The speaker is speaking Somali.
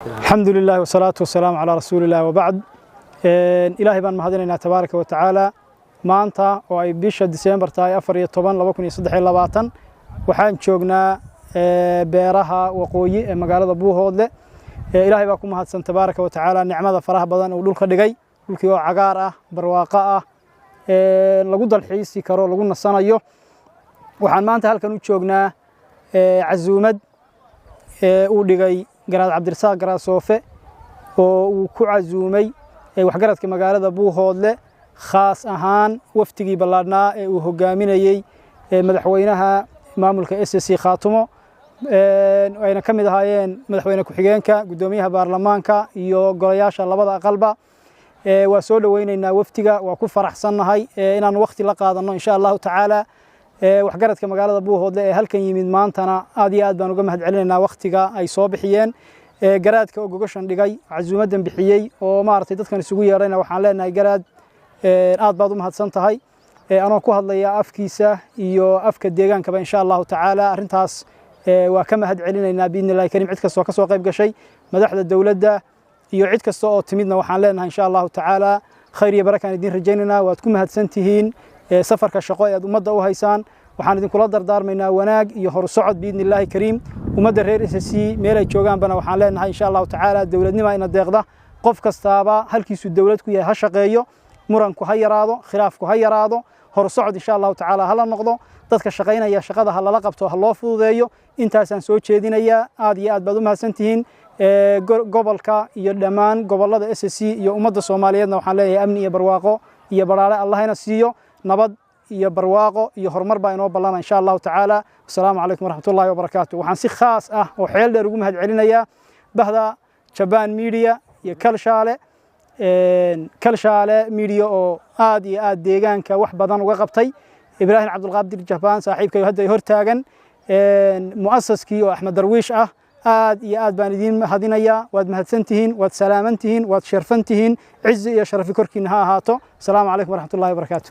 الحمد لله والصلاة والسلام على رسول الله وبعد. إلهي بان مهديننا تبارك وتعالى maanta oo ay bisha December tahay 14/2023 waxaan joognaa beeraha waqooyi ee magaalada Buuhoodle. Ilaahay baa ku mahadsan tabaaraka wa tacaala nicmada faraha badan oo dhulka dhigay, dhulkii oo cagaar ah, barwaaqo ah, lagu dalxiisi karo, lagu nasanayo. Waxaan maanta halkan u joognaa casuumad uu dhigay Garaad Cabdirasaaq Garasoofe oo uu ku casuumay waxgaradka magaalada Buuhoodle خاص أهان وفتقي بلادنا وهجاميني مدحوينها ماملك SSC خاتمه وأنا كم هايين مدحوينك وحجانك قدوميها برلمانك يو قرياش الله بدأ قلبه وسول وين إن وفتقة وكفر أحسن هاي إن وقت لقاضنا إن شاء الله تعالى وحجرت كما قال أبوه هل كان يمين مانتنا آدي آدبان وجمهد علينا وقتها أي صباحيين جراد كوجوشن دقي عزومة بحيي وما ارتدت كان سوية رينا وحنا جراد aad baad u mahadsan tahay anoo ku hadlaya afkiisa iyo afka deegaankaba insha Allah taala arintaas waa ka mahad celinaynaa biidnillaahi kariim cid kastoo ka soo qayb gashay madaxda dawladda iyo cid kastoo oo timidna waxaan leenahay insha Allah taala khayr iyo barakaan idin rajaynayna waad ku mahadsan tihiin safarka shaqo ee ummadda u haysaan waxaan idin kula dardaarmaynaa wanaag iyo horsocod biidnillaahi kariim ummadda reer SSC meel ay joogaan bana waxaan leenahay insha Allah taala dawladnimo ina deeqda qof kastaaba halkiisu dawlad ku yahay ha shaqeeyo muranku ha yaraado khilaafku ha yaraado horsocod insha Allah taala hala noqdo dadka shaqeynaya shaqada ha la qabto ha loo fududeeyo intaasaan soo jeedinayaa aad iyo aad baad u mahadsantihiin gobolka iyo dhamaan gobolada SSC iyo ummadda Soomaaliyeedna waxaan leeyahay amni iyo barwaaqo iyo baraare Allahna siiyo nabad iyo barwaaqo iyo horumar baa inoo ballan insha Allah taala assalaamu alaykum waraxmatullaahi wabarakaatuh waxaan si khaas ah oo xeel dheer ugu mahad celinayaa bahda Japan Media iyo كالشالة ميديا أو آدي آد ديجان كوح بدن وقبتي إبراهيم عبد القادر جبان صاحب كيهدي هرتاجن مؤسس كيو أحمد درويش آد يا آد باندين هذين يا واد مهتسنتهين واد سلامنتهين واد شرفنتهين عز يا شرف كركين ها هاتو السلام عليكم ورحمة الله وبركاته.